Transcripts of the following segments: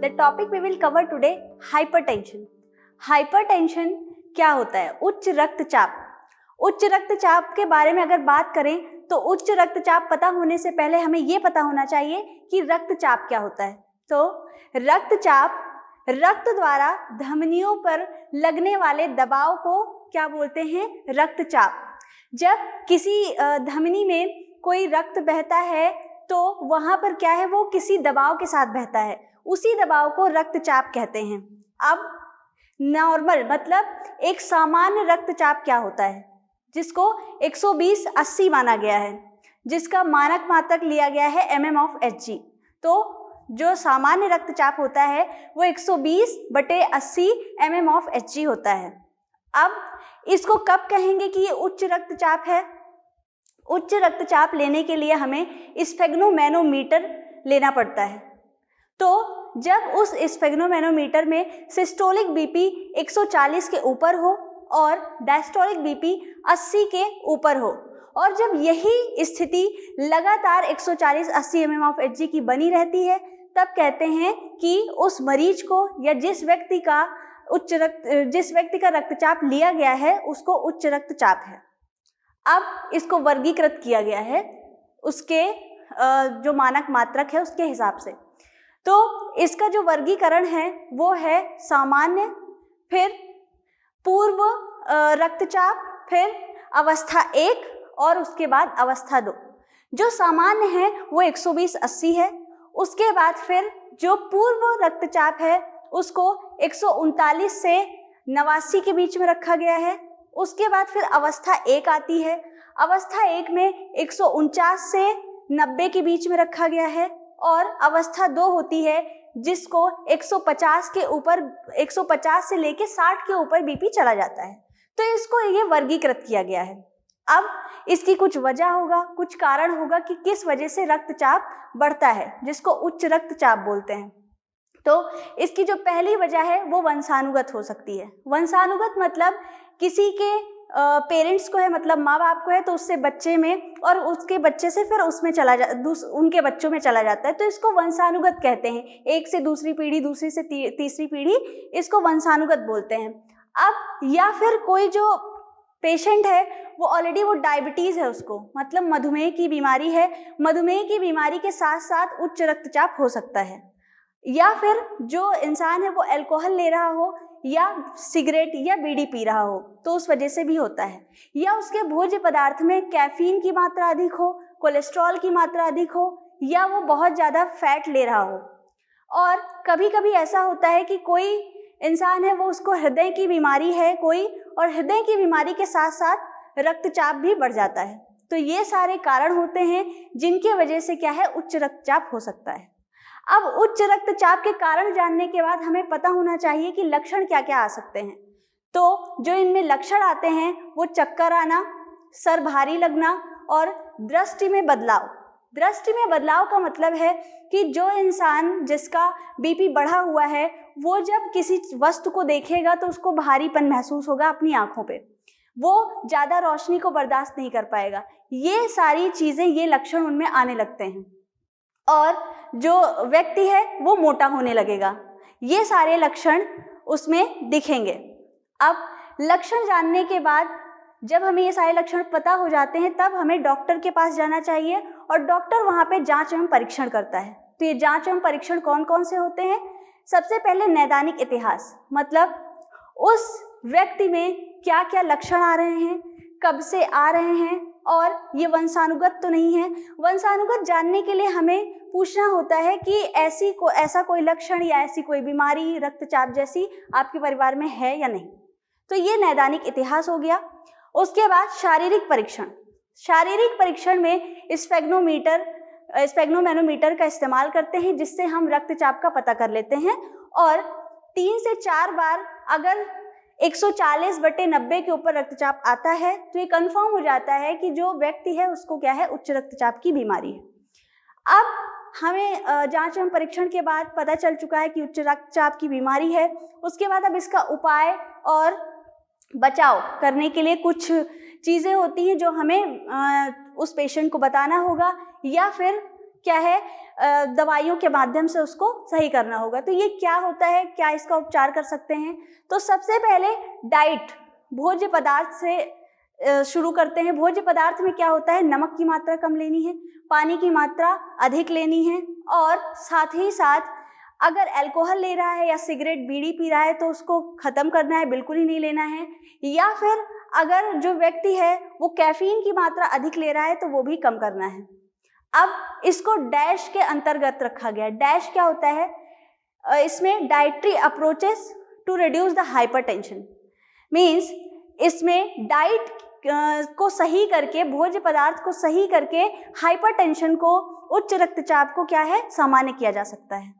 The topic we will cover today, hypertension. Hypertension क्या होता है? उच्च रक्तचाप। उच्च रक्तचाप के बारे में अगर बात करें तो उच्च रक्तचाप पता होने से पहले हमें ये पता होना चाहिए कि रक्तचाप क्या होता है। तो रक्तचाप रक्त द्वारा धमनियों पर लगने वाले दबाव को क्या बोलते हैं? रक्तचाप। जब किसी धमनी में कोई रक्त बहता है तो वहां पर क्या है, वो किसी दबाव के साथ बहता है, उसी दबाव को रक्तचाप कहते हैं। अब नॉर्मल मतलब एक सामान्य रक्तचाप क्या होता है, जिसको 120/80 माना गया है, जिसका मानक मात्रक लिया गया है mm/Hg। तो जो सामान्य रक्तचाप होता है वो 120/80 mm/Hg होता है। अब इसको कब कहेंगे कि ये उच्च रक्तचाप है? उच्च रक्तचाप लेने के लिए हमें स्फेग्नोमैनोमीटर लेना पड़ता है। तो जब उस स्फेग्नोमैनोमीटर में सिस्टोलिक बीपी 140 के ऊपर हो और डायस्टोलिक बीपी 80 के ऊपर हो, और जब यही स्थिति लगातार 140/80 mm/Hg की बनी रहती है, तब कहते हैं कि उस मरीज को या जिस व्यक्ति का रक्तचाप लिया गया है उसको उच्च रक्तचाप है। अब इसको वर्गीकृत किया गया है उसके जो मानक मात्रक है उसके हिसाब से। तो इसका जो वर्गीकरण है वो है सामान्य, फिर पूर्व रक्तचाप, फिर अवस्था 1 और उसके बाद अवस्था 2। जो सामान्य है वो 120/80 है। उसके बाद फिर जो पूर्व रक्तचाप है उसको 139 से 89 के बीच में रखा गया है। उसके बाद फिर अवस्था 1 आती है। अवस्था 1 में 149 से 90 के बीच में रखा गया है, और अवस्था 2 होती है जिसको 150 के ऊपर 150 से लेके 60 के ऊपर बीपी चला जाता है। तो इसको ये वर्गीकृत किया गया है। अब इसकी कुछ वजह होगा, कुछ कारण होगा कि किस वजह से रक्तचाप बढ़ता है, जिसको उच्च रक्तचाप बोलते हैं। तो इसकी जो पहली वजह है वो वंशानुगत हो सकती है। वंशानुगत मतलब किसी के पेरेंट्स को है, मतलब माँ बाप को है, तो उससे बच्चे में, और उसके बच्चे से फिर उसमें उनके बच्चों में चला जाता है। तो इसको वंशानुगत कहते हैं। एक से दूसरी पीढ़ी, दूसरी से तीसरी पीढ़ी, इसको वंशानुगत बोलते हैं। अब या फिर कोई जो पेशेंट है वो ऑलरेडी वो डायबिटीज़ है, उसको मतलब मधुमेह की बीमारी है, मधुमेह की बीमारी के साथ साथ उच्च रक्तचाप हो सकता है। या फिर जो इंसान है वो अल्कोहल ले रहा हो या सिगरेट या बीड़ी पी रहा हो, तो उस वजह से भी होता है। या उसके भोज्य पदार्थ में कैफीन की मात्रा अधिक हो, कोलेस्ट्रॉल की मात्रा अधिक हो, या वो बहुत ज़्यादा फैट ले रहा हो। और कभी कभी ऐसा होता है कि कोई इंसान है वो उसको हृदय की बीमारी है कोई, और हृदय की बीमारी के साथ साथ रक्तचाप भी बढ़ जाता है। तो ये सारे कारण होते हैं जिनकी वजह से क्या है, उच्च रक्तचाप हो सकता है। अब उच्च रक्तचाप के कारण जानने के बाद हमें पता होना चाहिए कि लक्षण क्या क्या आ सकते हैं। तो जो इनमें लक्षण आते हैं वो चक्कर आना, सर भारी लगना और दृष्टि में बदलाव। दृष्टि में बदलाव का मतलब है कि जो इंसान जिसका बीपी बढ़ा हुआ है वो जब किसी वस्तु को देखेगा तो उसको भारीपन महसूस होगा अपनी आंखों पे, वो ज़्यादा रोशनी को बर्दाश्त नहीं कर पाएगा। ये सारी चीज़ें, ये लक्षण उनमें आने लगते हैं। और जो व्यक्ति है वो मोटा होने लगेगा। ये सारे लक्षण उसमें दिखेंगे। अब लक्षण जानने के बाद जब हमें ये सारे लक्षण पता हो जाते हैं तब हमें डॉक्टर के पास जाना चाहिए, और डॉक्टर वहाँ पे जांच एवं परीक्षण करता है। तो ये जांच एवं परीक्षण कौन कौन से होते हैं? सबसे पहले नैदानिक इतिहास, मतलब उस व्यक्ति में क्या क्या लक्षण आ रहे हैं, कब से आ रहे हैं, और ये वंशानुगत तो नहीं है। वंशानुगत जानने के लिए हमें पूछना होता है कि ऐसा कोई लक्षण या ऐसी कोई बीमारी रक्तचाप जैसी आपके परिवार में है या नहीं। तो ये नैदानिक इतिहास हो गया। उसके बाद शारीरिक परीक्षण। शारीरिक परीक्षण में स्फेग्नोमैनोमीटर का इस्तेमाल करते हैं, जिससे हम रक्तचाप का पता कर लेते हैं। और 3 से 4 बार अगर 140/90 के ऊपर रक्तचाप आता है तो ये कंफर्म हो जाता है कि जो व्यक्ति है उसको क्या है, उच्च रक्तचाप की बीमारी है। अब हमें जांच एवं परीक्षण के बाद पता चल चुका है कि उच्च रक्तचाप की बीमारी है। उसके बाद अब इसका उपाय और बचाव करने के लिए कुछ चीज़ें होती हैं जो हमें उस पेशेंट को बताना होगा, या फिर क्या है दवाइयों के माध्यम से उसको सही करना होगा। तो ये क्या होता है, क्या इसका उपचार कर सकते हैं? तो सबसे पहले डाइट, भोज्य पदार्थ से शुरू करते हैं। भोज्य पदार्थ में क्या होता है, नमक की मात्रा कम लेनी है, पानी की मात्रा अधिक लेनी है, और साथ ही साथ अगर अल्कोहल ले रहा है या सिगरेट बीड़ी पी रहा है तो उसको खत्म करना है, बिल्कुल ही नहीं लेना है। या फिर अगर जो व्यक्ति है वो कैफीन की मात्रा अधिक ले रहा है तो वो भी कम करना है। अब इसको डैश के अंतर्गत रखा गया। डैश क्या होता है, इसमें dietary approaches to reduce the hypertension, means इसमें डाइट को सही करके, भोज्य पदार्थ को सही करके हाइपरटेंशन को, उच्च रक्तचाप को क्या है, सामान्य किया जा सकता है।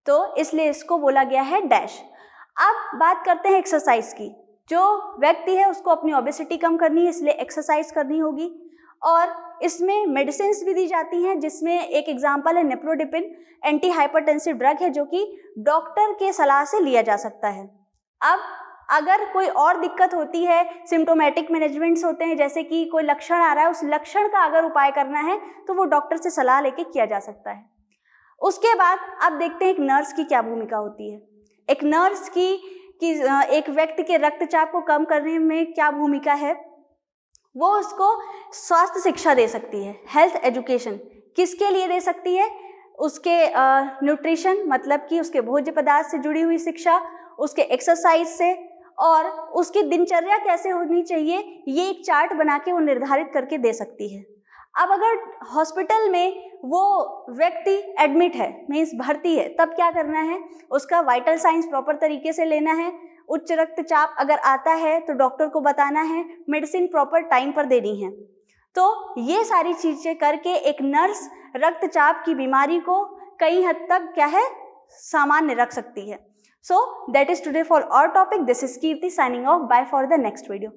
तो इसलिए इसको बोला गया है डैश। अब बात करते हैं एक्सरसाइज की। जो व्यक्ति है उसको अपनी ओबेसिटी कम करनी है, इसलिए एक्सरसाइज करनी होगी। और इसमें मेडिसिन भी दी जाती हैं, जिसमें एक एग्जांपल है नेप्रोडिपिन, एंटी हाइपरटेंसिव ड्रग है, जो कि डॉक्टर के सलाह से लिया जा सकता है। अब अगर कोई और दिक्कत होती है, सिम्टोमेटिक मैनेजमेंट्स होते हैं, जैसे कि कोई लक्षण आ रहा है, उस लक्षण का अगर उपाय करना है तो वो डॉक्टर से सलाह लेके किया जा सकता है। उसके बाद अब देखते हैं एक नर्स की क्या भूमिका होती है। एक नर्स की एक व्यक्ति के रक्तचाप को कम करने में क्या भूमिका है, वो उसको स्वास्थ्य शिक्षा दे सकती है, हेल्थ एजुकेशन। किसके लिए दे सकती है, उसके न्यूट्रिशन, मतलब कि उसके भोज्य पदार्थ से जुड़ी हुई शिक्षा, उसके एक्सरसाइज से, और उसकी दिनचर्या कैसे होनी चाहिए, ये एक चार्ट बना के वो निर्धारित करके दे सकती है। अब अगर हॉस्पिटल में वो व्यक्ति एडमिट है, मीन्स भर्ती है, तब क्या करना है, उसका वाइटल साइंस प्रॉपर तरीके से लेना है। उच्च रक्तचाप अगर आता है तो डॉक्टर को बताना है, मेडिसिन प्रॉपर टाइम पर देनी है। तो ये सारी चीजें करके एक नर्स रक्तचाप की बीमारी को कई हद तक क्या है, सामान्य रख सकती है। So that is today for our topic. This is Kirti signing off. Bye for the next video.